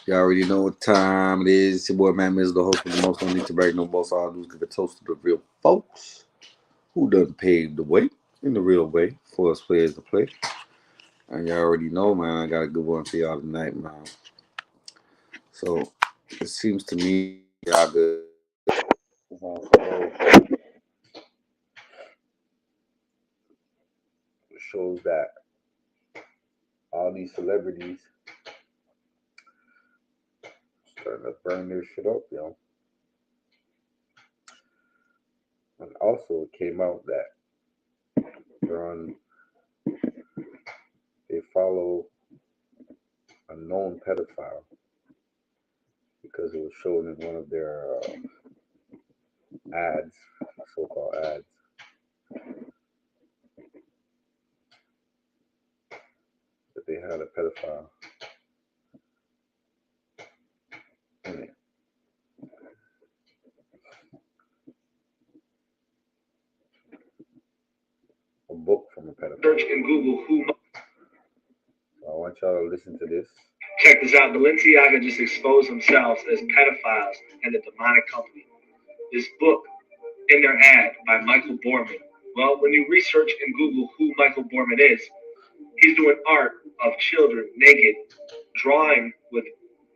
You already know what time it is. It's your boy Man Miz, the host with the most. No need to brag no boss. All I do is give a toast to the real folks who done paved the way in the real way for us players to play. And y'all already know, man, I got a good one for y'all tonight, man. So it seems to me Balenciaga is on some shows that all these celebrities starting to burn their shit up, yo. And also it came out that they're on they follow a known pedophile because it was shown in one of their ads, so-called ads, that they had a pedophile in it. A book from a pedophile. Search in Google who. So I want y'all to listen to this. Check this out. Balenciaga just exposed themselves as pedophiles and a demonic company. This book in their ad by Michael Borman. Well, when you research in Google who Michael Borman is, he's doing art of children naked, drawing with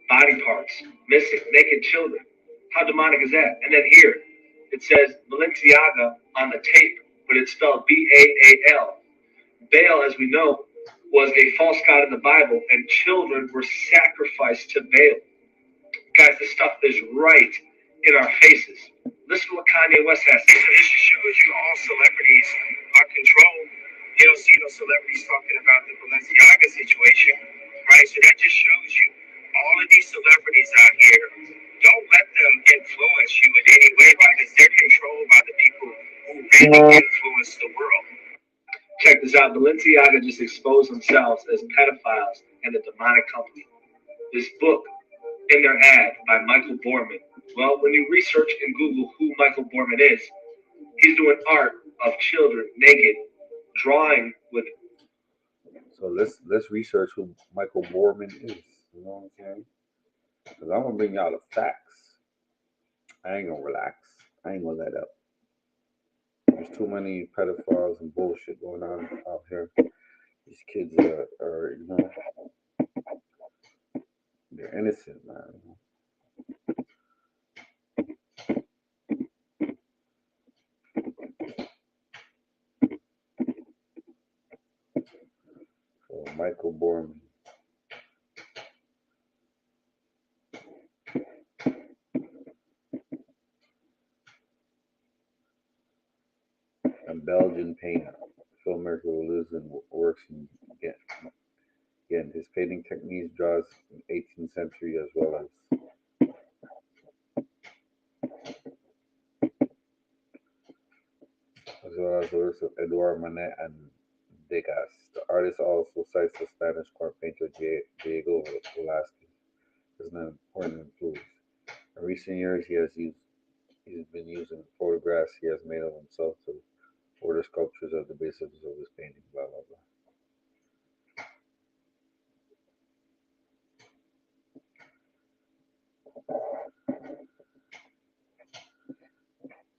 body parts missing, naked children. How demonic is that? And then here, it says Balenciaga on the tape, but it's spelled Baal. Baal, as we know, was a false god in the Bible, and children were sacrificed to Baal. Guys, this stuff is right in our faces. Listen to what Kanye West has to say. This just shows you all celebrities are controlled. You don't see no celebrities talking about the Balenciaga situation, right? So that just shows you all of these celebrities out here, don't let them influence you in any way because they're controlled by the people who really influence the world. Check this out. Balenciaga just exposed themselves as pedophiles and a demonic company. This book in their ad by Michael Borman. Well, when you research in Google who Michael Borman is, he's doing art of children naked, drawing with. So let's research who Michael Borman is. You know what I'm saying? Because I'm gonna bring y'all the facts. I ain't gonna relax. I ain't gonna let up. There's too many pedophiles and bullshit going on out here. These kids are they're innocent, man. So Michael Borman. A Belgian painter, filmmaker who lives and works in again his painting techniques draws from 18th century as well as works of Edouard Manet and Degas. The artist also cites the Spanish court painter Diego Velázquez as an important influence. In recent years, he's been using photographs he has made of himself to order sculptures at the basis of his painting. Blah blah blah.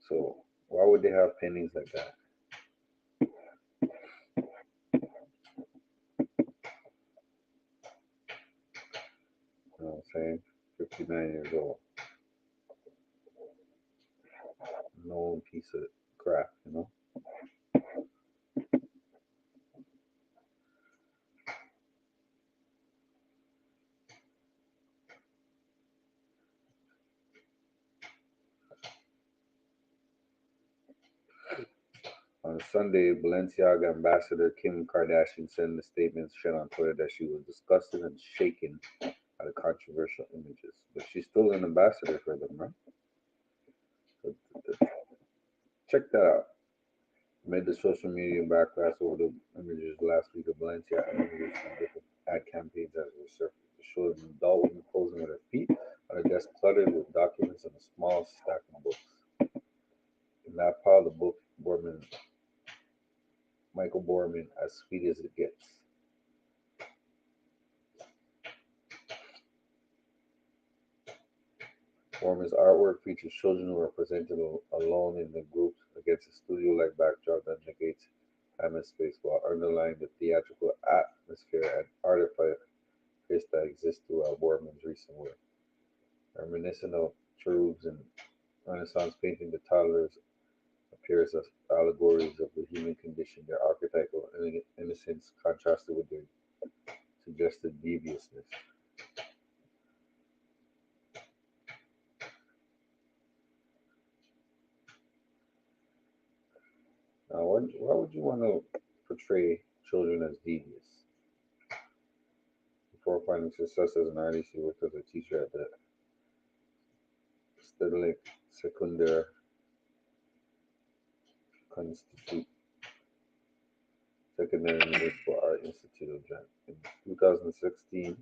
So why would they have paintings like that? You know what I'm saying? 59 years old. Known piece of crap, you know? On Sunday, Balenciaga ambassador Kim Kardashian sent in a statement shared on Twitter that she was disgusted and shaken by the controversial images. But she's still an ambassador for them, right? So, check that out. Amid the social media backlash over the images last week of Balenciaga images from different ad campaigns as resurfaced. It showed an adult woman posing with her feet on a desk cluttered with documents and a small stack of books. In that pile, the book Michael Borman, As Sweet as It Gets. Borman's artwork features children who are presented alone in the groups against a studio-like backdrop that negates time and space while underlying the theatrical atmosphere and artifice that exists throughout Borman's recent work. Reminiscent of cherubs and Renaissance painting, the toddlers appear as allegories of the human condition, their archetypal innocence contrasted with their suggested deviousness. Now, why would you want to portray children as devious? Before finding success as an artist, he worked as a teacher at the Stedelijk Secundair Constitute Secondary Municipal Art Institute of Gent. In 2016,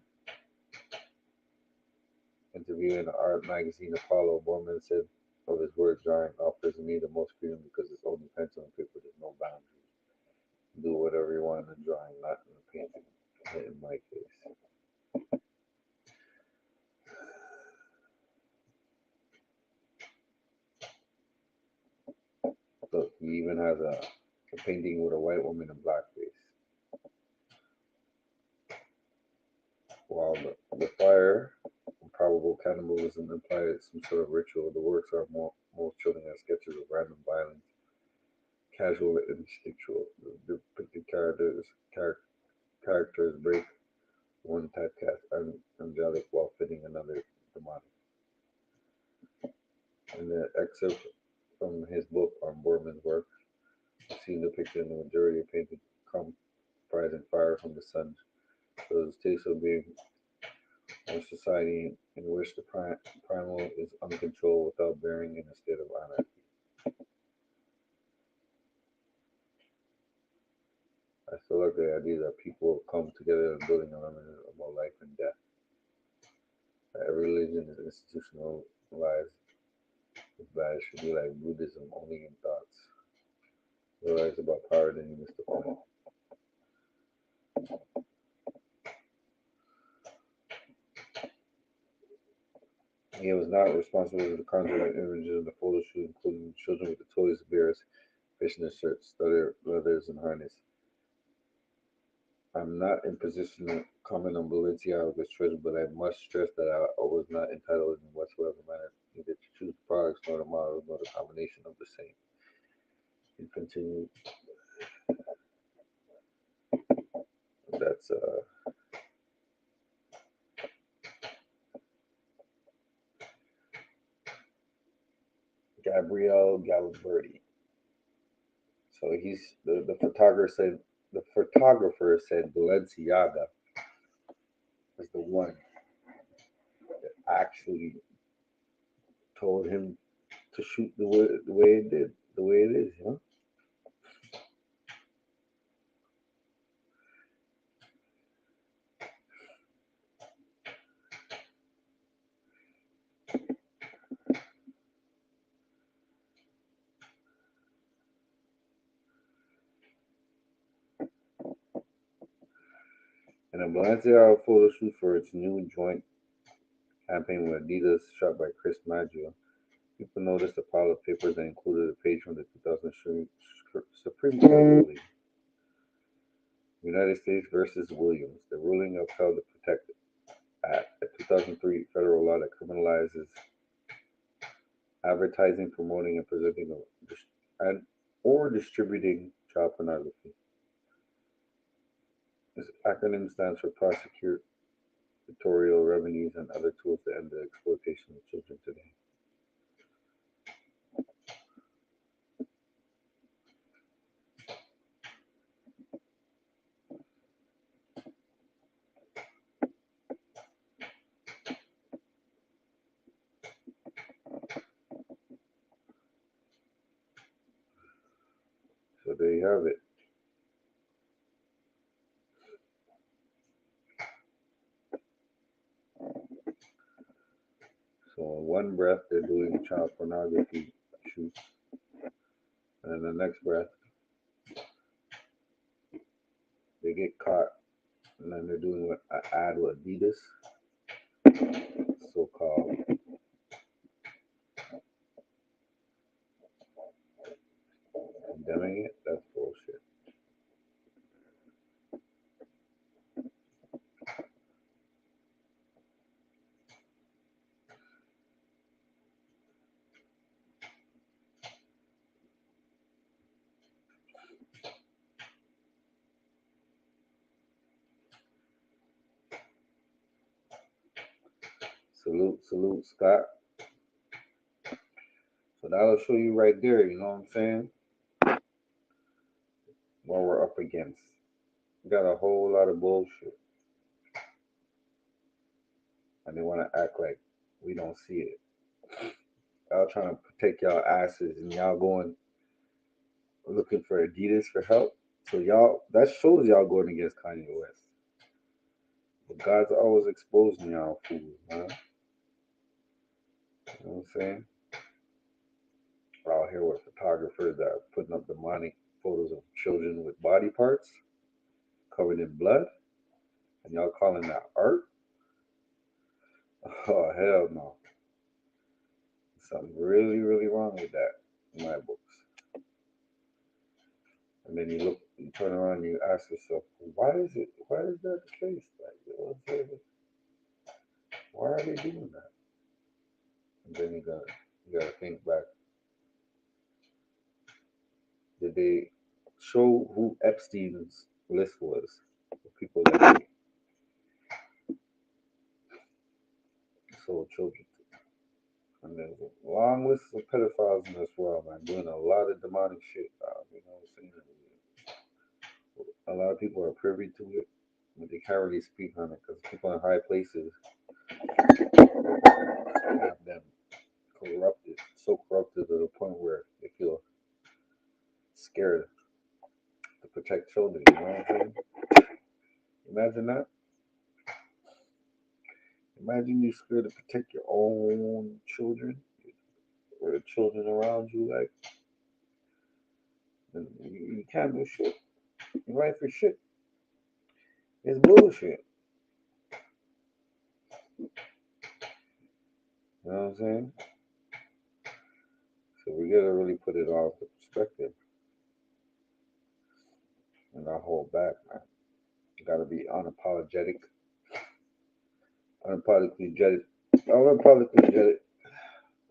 interviewing the art magazine Apollo, Borman said of his work, drawing offers me the most freedom because it's only pencil and paper. There's no boundaries. Do whatever you want in drawing, not in the painting. In my case. Look, he even has a painting with a white woman in blackface. While the fire and probable cannibalism implied some sort of ritual, the works are most chilling as sketches of random violence, casual and instinctual. The depicted characters break one typecast angelic while fitting another demonic. In the excerpt from his book on Borman's work, we've seen depicted the majority of paintings comprising fire from the sun. So his taste of being a society in which the primal is uncontrolled without bearing in a state of anarchy. I still like the idea that people come together in building a remnant about life and death. That every religion is institutionalized. That it should be like Buddhism, only in thoughts. Realize about power, then you miss the point. He was not responsible for the content images of the photo shoot, including children with the toys, bears, fishnet shirts, studded leathers, and harness. I'm not in position to comment on Balenciaga's choice, but I must stress that I was not entitled in whatsoever manner either to choose the products nor the models nor the combination of the same. He continued. That's Gabriele Galiberti. So he's the photographer said Balenciaga was the one that actually told him to shoot the way it did, the way it is, you know. In a Balenciaga photo shoot for its new joint campaign with Adidas, shot by Chris Maggio, people noticed a pile of papers that included a page from the 2000 Supreme Court ruling. United States versus Williams. The ruling upheld the Protect Act, a 2003 federal law that criminalizes advertising, promoting, and presenting or distributing child pornography. This acronym stands for Prosecutorial Revenues and Other Tools to End the Exploitation of Children Today. So there you have it. So in one breath, they're doing child pornography shoots, and in the next breath, they get caught, and then they're doing an ad with Adidas, so-called Condemning it? That's bullshit. Salute, Scott. So that'll show you right there, you know what I'm saying? What we're up against. We got a whole lot of bullshit. And they want to act like we don't see it. Y'all trying to protect y'all asses and y'all going looking for Adidas for help. So y'all, that shows y'all going against Kanye West. But God's always exposing y'all fools, man. You know what I'm saying? We're out here with photographers that are putting up demonic photos of children with body parts covered in blood. And y'all calling that art? Oh, hell no. Something really, really wrong with that in my books. And then you turn around and you ask yourself, why is that the case? Like, you know what I'm saying? Why are they doing that? And then you gotta think back. Did they show who Epstein's list was? The people that they sold children to. And there's a long list of pedophiles in this world, man, doing a lot of demonic shit. You know what I'm saying? A lot of people are privy to it, but they can't really speak on it because people in high places have them corrupted, so corrupted to the point where they feel scared to protect children. You know what I'm saying? Imagine that. Imagine you're scared to protect your own children or the children around you. Like, you can't do shit. Your life is shit. It's bullshit. You know what I'm saying? So we gotta really put it all into perspective and not hold back, man. You gotta be unapologetic,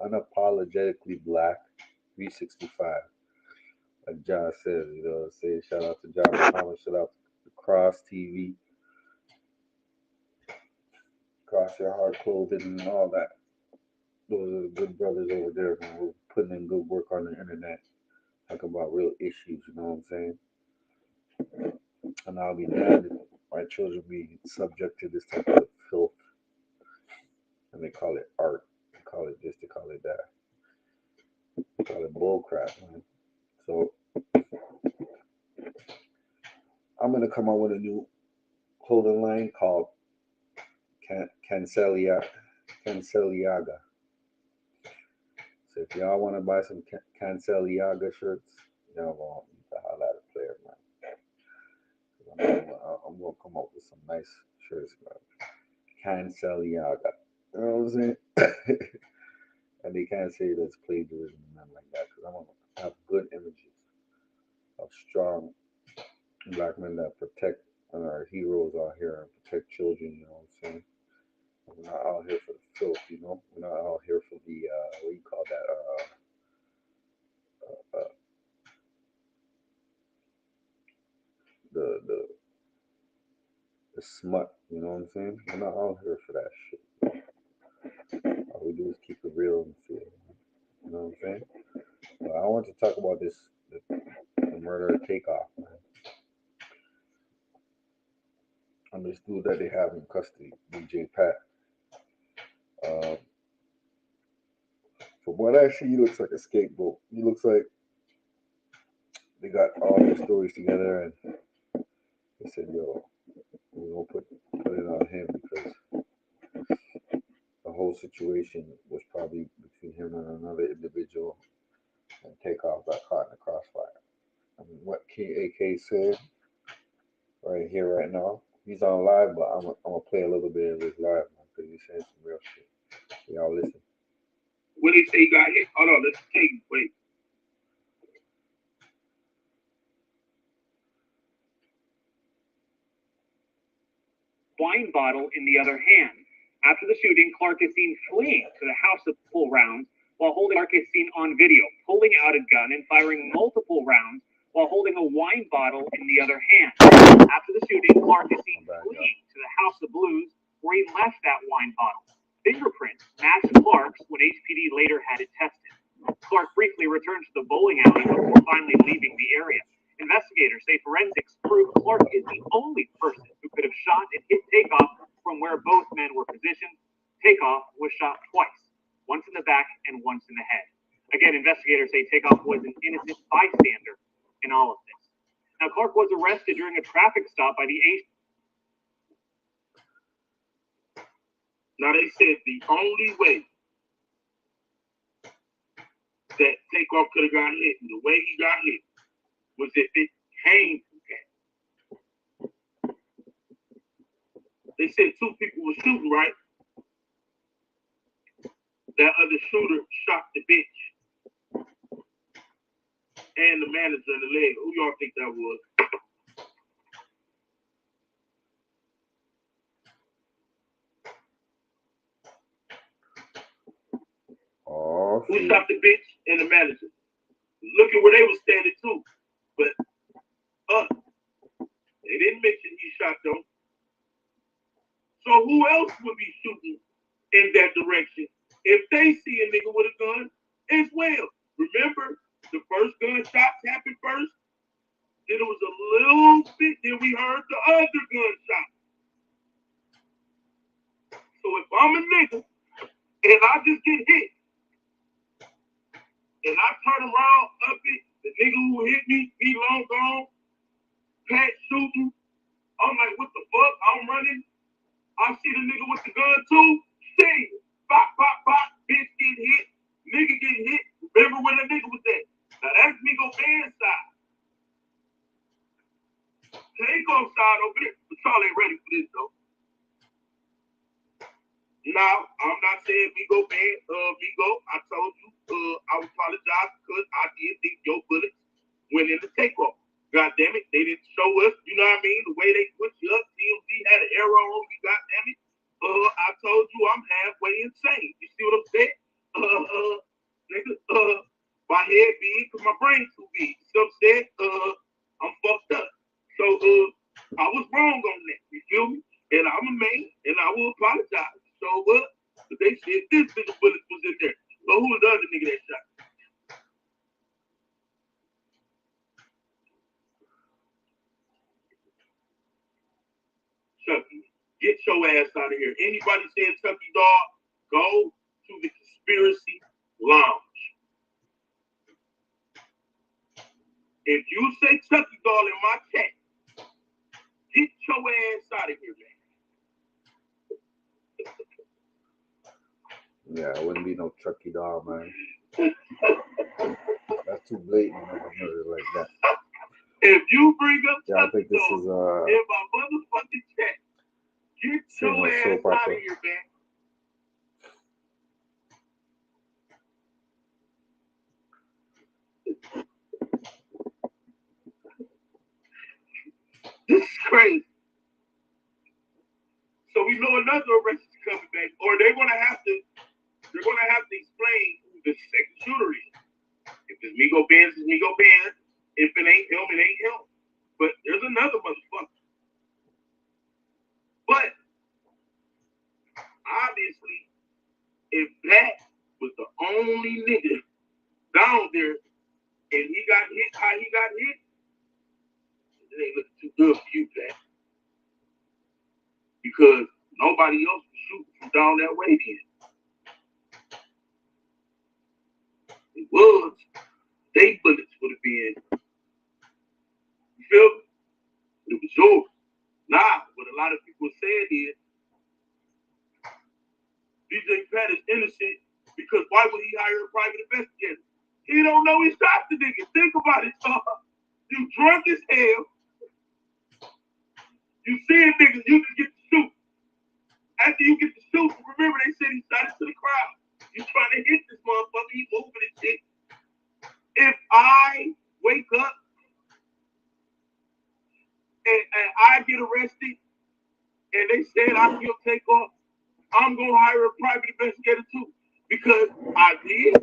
unapologetically black. 365, like John says. You know what I'm saying? Shout out to John Muhammad. Shout out to Cross TV, Cross Your Heart Clothing, and all that. Those are the good brothers over there who are putting in good work on the internet, talking about real issues. You know what I'm saying? And I'll be damned if my children be subject to this type of filth. And they call it art. They call it this. They call it that. They call it bull crap, man. So I'm gonna come out with a new clothing line called CANCELIAGA. So if y'all want to buy some CANCELIAGA shirts, y'all gonna need to holler at a player, man. I'm gonna come up with some nice shirts, man. CANCELIAGA. You know what I'm saying? And they can't say that's plagiarism and nothing like that, because I want to have good images of strong black men that protect and are heroes out here and protect children. You know what I'm saying? We're not out here for the filth, you know. We're not out here for the what do you call that? The smut. You know what I'm saying? We're not out here for that shit. All we do is keep it real and feel. You know what I'm saying? But I want to talk about this the murder of Takeoff, man. And this dude that they have in custody, DJ Pat. From what I see, he looks like a scapegoat. He looks like they got all their stories together and they said, yo, we're going to put it on him because the whole situation was probably between him and another individual, and Takeoff got caught in the crossfire. I mean, what AK said right here, right now, he's on live, but I'm going to play a little bit of his live because he's saying some real shit. Y'all listen. What did he say he got hit? Hold on, let's take, wait. wine bottle in the other hand. After the shooting, Clark is seen fleeing to the house to pull rounds, while holding Clark is seen on video, pulling out a gun and firing multiple rounds while holding a wine bottle in the other hand. After the shooting, Clark is seen fleeing to the House of Blues, where he left that wine bottle. Fingerprints matched Clark's when HPD later had it tested. Clark briefly returned to the bowling alley before finally leaving the area. Investigators say forensics prove Clark is the only person who could have shot and hit Takeoff from where both men were positioned. Takeoff was shot twice, once in the back and once in the head. Again, investigators say Takeoff was an innocent bystander in all of this. Now, Clark was arrested during a traffic stop by the Now, they said the only way that Takeoff could have got hit, and the way he got hit, was if it came from that. They said two people were shooting, right? That other shooter shot the bitch and the manager in the leg. Who y'all think that was? Oh, who shot the bitch and the manager? Look at where they were standing too. But they didn't mention he shot them. So who else would be shooting in that direction if they see a nigga with a gun as well? Remember, the first gunshots happened first. Then it was a little bit, then we heard the other gunshot. So if I'm a nigga and I just get hit, and I turn around up it, the nigga who hit me, he long gone, Pat shooting, I'm like, what the fuck? I'm running. I see the nigga with the gun too. See, bop, bop, bop, bitch get hit, nigga get hit. Remember when the nigga was there? Now that's Migo Band's side. Takeoff side over there, but y'all ain't ready for this though. Now, I'm not saying Migo Band, Migo, I told you, I apologize because I did think your bullets went in the Takeoff. God damn it, they didn't show us, you know what I mean? The way they put you up, TMZ had an arrow on you, god damn it. I told you I'm halfway insane. You see what I'm saying? Nigga, my head big because my brain too big. You see what I'm saying? I'm fucked up. So, I was wrong on that, you feel me? And I'm a man, and I will apologize. So what? But they said this nigga bullets was in there. So who was the other nigga that shot? Chucky, get your ass out of here. Anybody saying Chucky dog, go to the conspiracy lounge. If you say Chucky dog in my chat, get your ass out of here, man. yeah, it wouldn't be no Chucky doll, man. That's too blatant of a murder like that. If you bring up Yeah, I think this is in my motherfucking chat, get your ass out of here, man. This is crazy. So we know another arrest is coming back, or they're gonna have to explain who the second shooter is. If it's Migo Benz, it's Migo Benz. If it ain't him, it ain't him. But there's another motherfucker. But obviously, if that was the only nigga down there and he got hit how he got hit, it ain't looking too good for you, Pat. Because nobody else was shooting from down that way then. It was. They bullets would have been, you feel me? It was yours. Now, what a lot of people are saying is, DJ Pat is innocent because why would he hire a private investigator? He don't know he shot the nigga. Think about it, you drunk as hell. You see a nigga, you just get to shoot. After you get to shoot, remember they said he shot it to the crowd. You trying to hit this motherfucker, he moving and shit. If I wake up and I get arrested and they said I killed Takeoff, I'm gonna hire a private investigator too, because I did.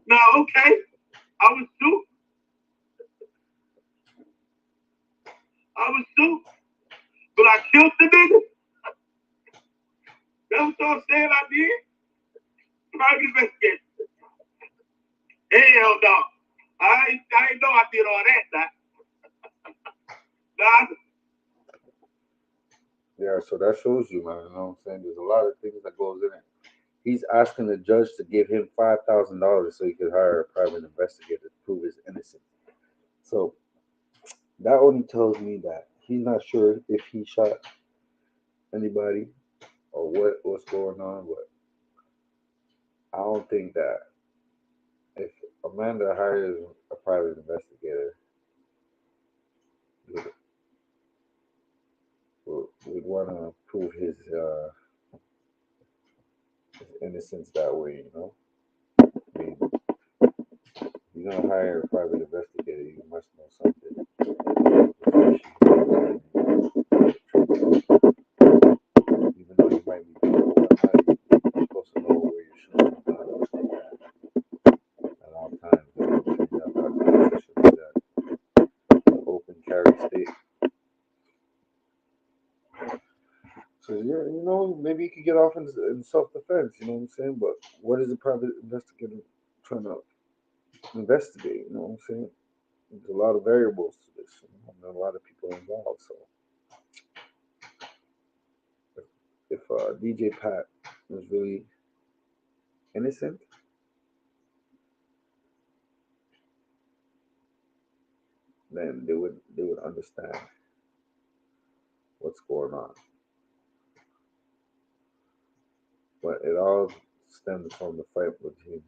Now, okay, I was stupid. But I killed the nigga. That's what I'm saying. I did. Private investigator. Hell no. I ain't know I did all that. Nah. Yeah, so that shows you, man. You know what I'm saying? There's a lot of things that goes in it. He's asking the judge to give him $5,000 so he could hire a private investigator to prove his innocence. So that only tells me that he's not sure if he shot anybody or what's going on. But I don't think that if Amanda hires a private investigator, would want to prove his innocence that way. You know, I mean, you're gonna hire a private investigator, you must know something. Even though you might be doing whatnot, you're supposed to know where you're shooting at all times. That should be that open carry state. So yeah, you know, maybe you could get off in self-defense. You know what I'm saying? But what is a private investigator trying to investigate? You know what I'm saying? There's a lot of variables to this, and a lot of people involved. So if DJ Pat was really innocent, then they would understand what's going on. But it all stems from the fight between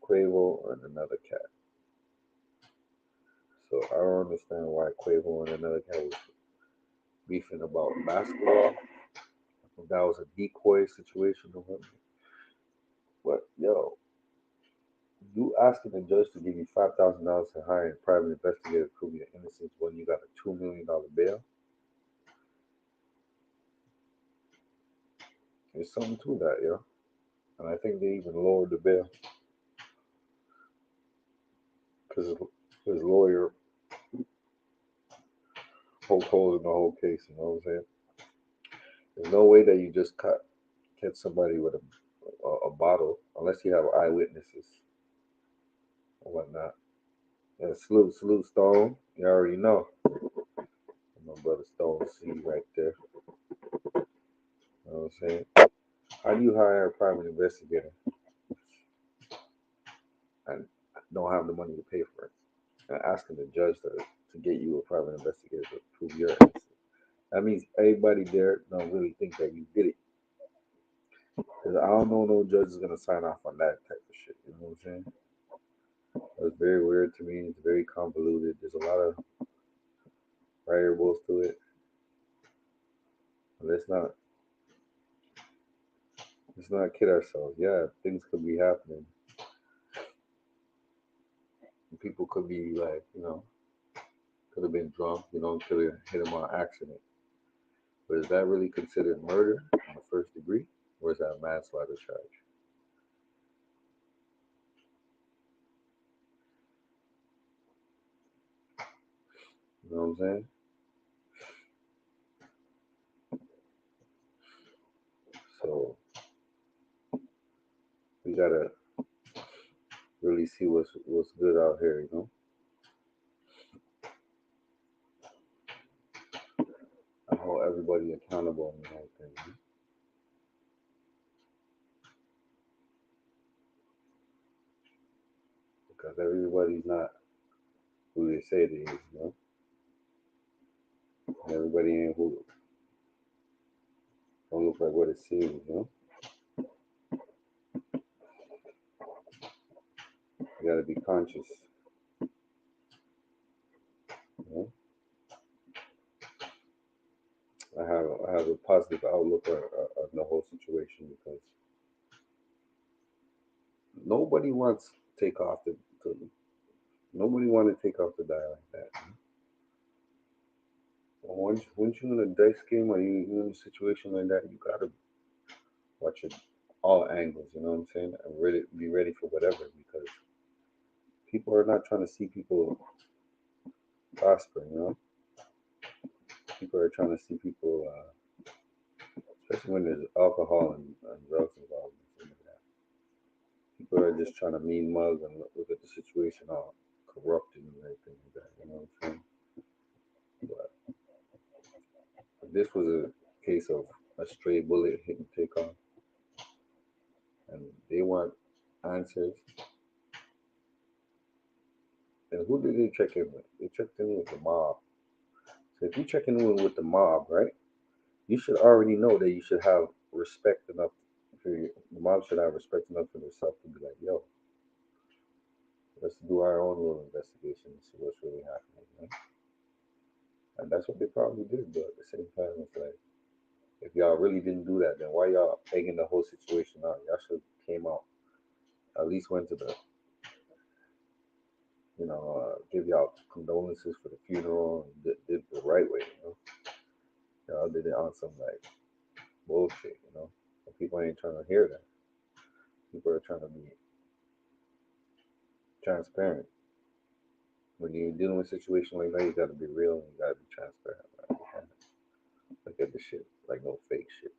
Quavo and another cat. So I don't understand why Quavo and another cat was beefing about basketball. If that was a decoy situation or something. But yo, you asking the judge to give you $5,000 to hire a private investigator to prove your innocence when you got a $2 million bail? There's something to that, yo. And I think they even lowered the bail because his lawyer poked holes in the whole case. You know what I'm saying? There's no way that you just catch somebody with a bottle unless you have eyewitnesses or whatnot. And salute Stone. You already know. My brother Stone C right there. You know what I'm saying? How do you hire a private investigator and don't have the money to pay for it? And asking the judge to get you a private investigator to prove your innocence. That means everybody there don't really think that you did it. Because I don't know no judge is gonna sign off on that type of shit. You know what I'm saying? It's very weird to me. It's very convoluted. There's a lot of variables to it. But let's not kid ourselves. Yeah, things could be happening. People could be like, you know, could have been drunk, you know, could have hit him on accident. But is that really considered murder in the first degree? Or is that a manslaughter charge? You know what I'm saying? So we gotta really see what's good out here, you know? I hold everybody accountable in the whole thing. You know? Because everybody's not who they say they is, you know? And everybody ain't who don't look like what it seems, you know? You gotta be conscious. You know? I have a positive outlook on the whole situation because nobody wants Takeoff to Nobody want to take off the die like that. Once you're in a dice game or you're in a situation like that, you gotta watch it all angles. You know what I'm saying? And really be ready for whatever, because people are not trying to see people prosper. You know, people are trying to see people, especially when there's alcohol and drugs involved. And things like that. People are just trying to mean mug and look at the situation all corrupted and everything like that. You know what I'm saying? But this was a case of a stray bullet hitting takeoff, and they want answers. And who did they check in with? They checked in with the mob. So if you check in with the mob, right, you should already know that you should have respect enough for the mob should have respect enough for themselves to be like, yo, let's do our own little investigation and see what's really happening. Right? And that's what they probably did, but at the same time, it's like, if y'all really didn't do that, then why y'all egging the whole situation out? Y'all should have came out, at least went to the, give y'all condolences for the funeral and did the right way, Y'all did it on some like bullshit, But people ain't trying to hear that. People are trying to be transparent. When you're dealing with a situation like that, you gotta be real and you gotta be transparent. Right? Look at the shit like no fake shit,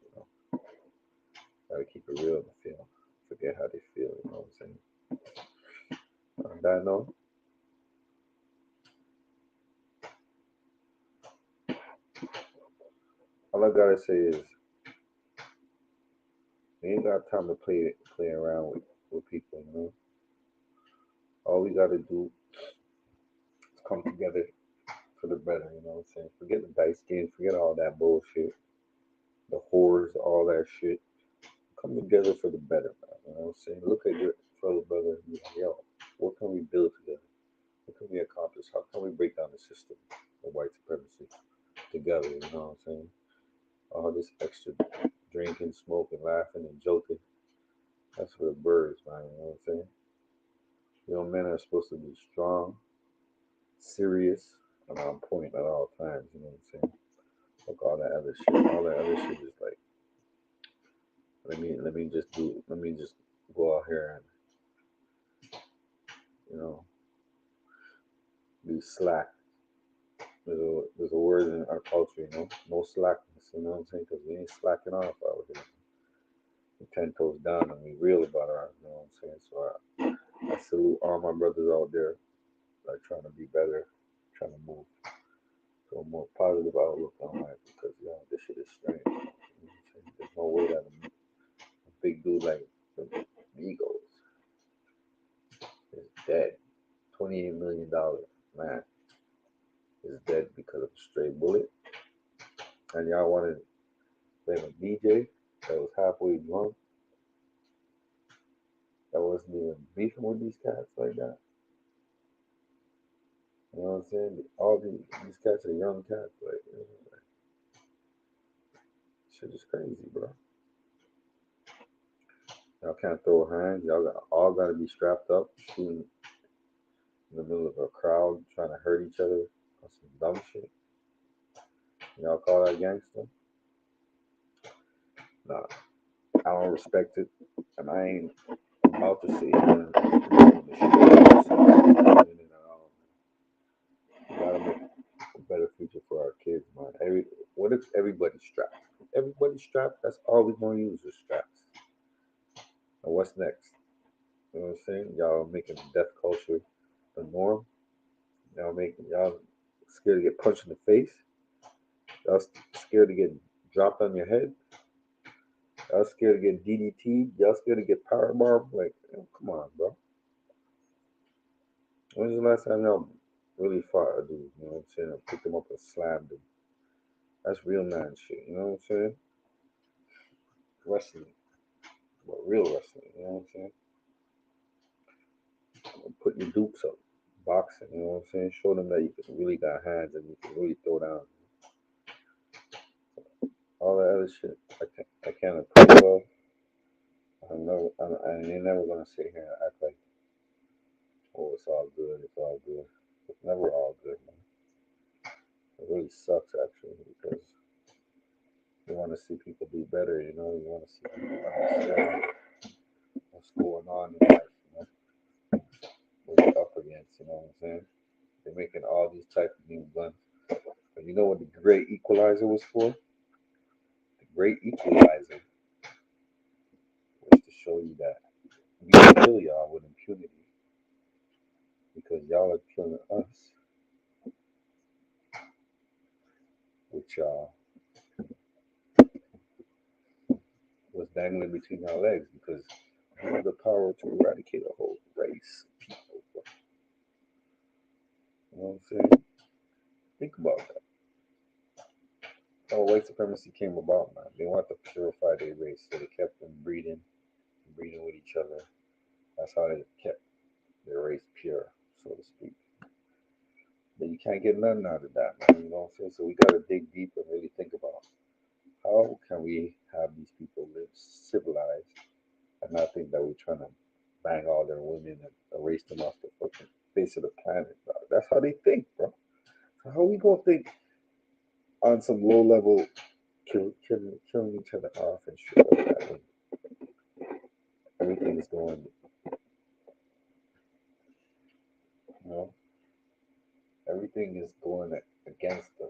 Gotta keep it real and feel. Forget how they feel, you know what I'm saying? On that note, all I gotta say is we ain't got time to play around with people, All we gotta do is come together for the better, you know what I'm saying? Forget the dice games, forget all that bullshit, the whores, all that shit. Come together for the better, man. You know what I'm saying? Look at your fellow brother and be like, yo, what can we build together? What can we accomplish? How can we break down the system of white supremacy together? You know what I'm saying? All this extra drinking, smoking, laughing, and joking. That's for the birds, man. You know what I'm saying? Men are supposed to be strong, serious, and on point at all times. You know what I'm saying? Like all that other shit. All that other shit is like, let me just go out here and be slack. There's a word in our culture, no slackness. You know what I'm saying? Because we ain't slacking off out here. We 10 toes down and we real about ours. You know what I'm saying? So I salute all my brothers out there that are trying to be better, trying to move to a more positive outlook on life, because this shit is strange. You know what I'm saying? There's no way that a big dude like the Migos is dead. $28 million man is dead because of a stray bullet. And y'all want to blame a DJ that was halfway drunk, that wasn't even beefing with these cats like that. You know what I'm saying? All these cats are young cats. Like, shit is crazy, bro. Y'all can't throw hands. Y'all all got to be strapped up, shooting in the middle of a crowd, trying to hurt each other on some dumb shit. Y'all call that gangster? Nah, I don't respect it, and I ain't about to sit here and we gotta make a better future for our kids, man. What if everybody's strapped? Everybody's strapped. That's all we're gonna use is straps. And what's next? You know what I'm saying? Y'all making death culture the norm. Y'all scared to get punched in the face. Y'all scared to get dropped on your head. Y'all scared to get DDT'd. Y'all scared to get power bombed. Like, come on, bro. When's the last time y'all really fought a dude? You know what I'm saying? And picked him up and slammed him. That's real man shit. You know what I'm saying? Wrestling, but real wrestling. You know what I'm saying? Put your dukes up, boxing. You know what I'm saying? Show them that you can really got hands and you can really throw down. All that other shit, I can't approve of. I ain't never gonna sit here and act like oh, it's all good, it's all good. It's never all good, man. It really sucks actually because you want to see people do better, you know. You want to see people understand what's going on in life, you know, what they're up against. You know what I'm saying? They're making all these type of new guns, but you know what the Great Equalizer was for? The Great Equalizer was to show you that we can kill y'all with impunity because y'all are killing us, which was dangling between our legs because we have the power to eradicate a whole race of people. You know what I'm saying? Think about that. How white supremacy came about, man. They want to purify their race, so they kept them breeding with each other. That's how they kept their race pure, so to speak. But you can't get nothing out of that, man. You know what I'm saying? So we gotta dig deep and really think about how can we have these people live civilized and not think that we're trying to bang all their women and erase them off the fucking face of the planet, bro. That's how they think, bro. So how we gonna think on some low level killing each other off and shit like that when everything is going, you know, everything is going against them.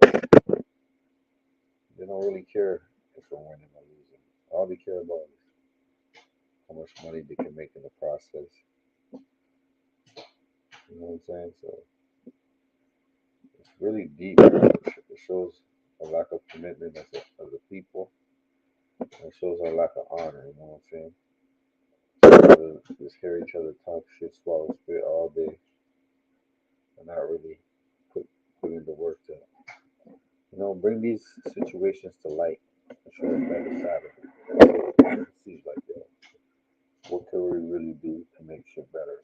They don't really care if we're winning or losing. All they care about is how much money they can make in the process. You know what I'm saying? So it's really deep. It shows a lack of commitment as a people. It shows a lack of honor. You know what I'm saying? Just hear each other talk shit, swallow spit all day, and not really put in the work to, you know, bring these situations to light and show a better side of it. That's what it seems like, yo. What can we really do to make shit better?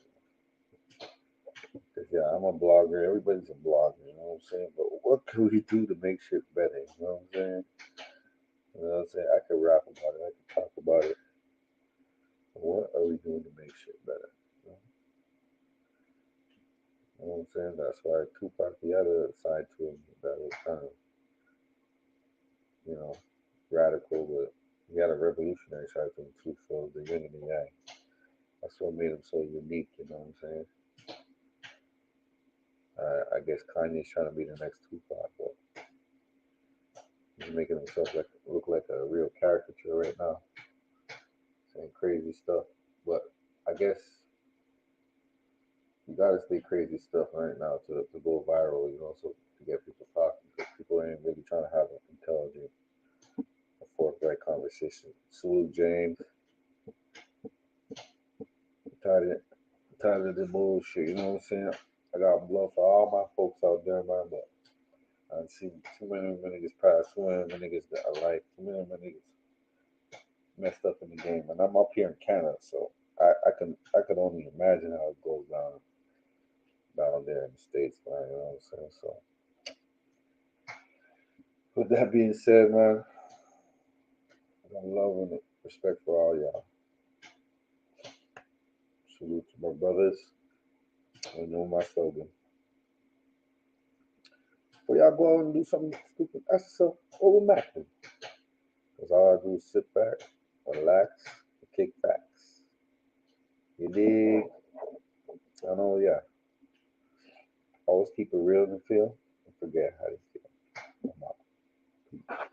Because, yeah, I'm a blogger. Everybody's a blogger, you know what I'm saying? But what can we do to make shit better? You know what I'm saying? You know what I'm saying? I could rap about it. I could talk about it. But what are we doing to make shit better? You know what I'm saying? That's why Tupac, the other side to him that was kind of, you know, radical, but he had a revolutionary side to him too. So the yin and the yang. That's what made him so unique. You know what I'm saying? I guess Kanye's trying to be the next Tupac, but he's making himself look like a real caricature right now, saying crazy stuff. But I guess you gotta say crazy stuff right now to go viral, you know, so to get people talking, because people ain't really trying to have an intelligent, a forthright conversation. Salute, James. Tired of the bullshit, you know what I'm saying? I got love for all my folks out there, man, but I've seen too many of my niggas pass, too many of my niggas that I like, too many of my niggas messed up in the game. And I'm up here in Canada, so I could only imagine how it goes down there in the States, man, you know what I'm saying? So with that being said, man, I got love and respect for all y'all. Salute to my brothers. I know my slogan. Before y'all go out and do something stupid, ask yourself, what would Mac do? Because all I do is sit back, relax, and kick backs. You dig? I know, yeah. Always keep it real and feel, and forget how to feel. I'm out.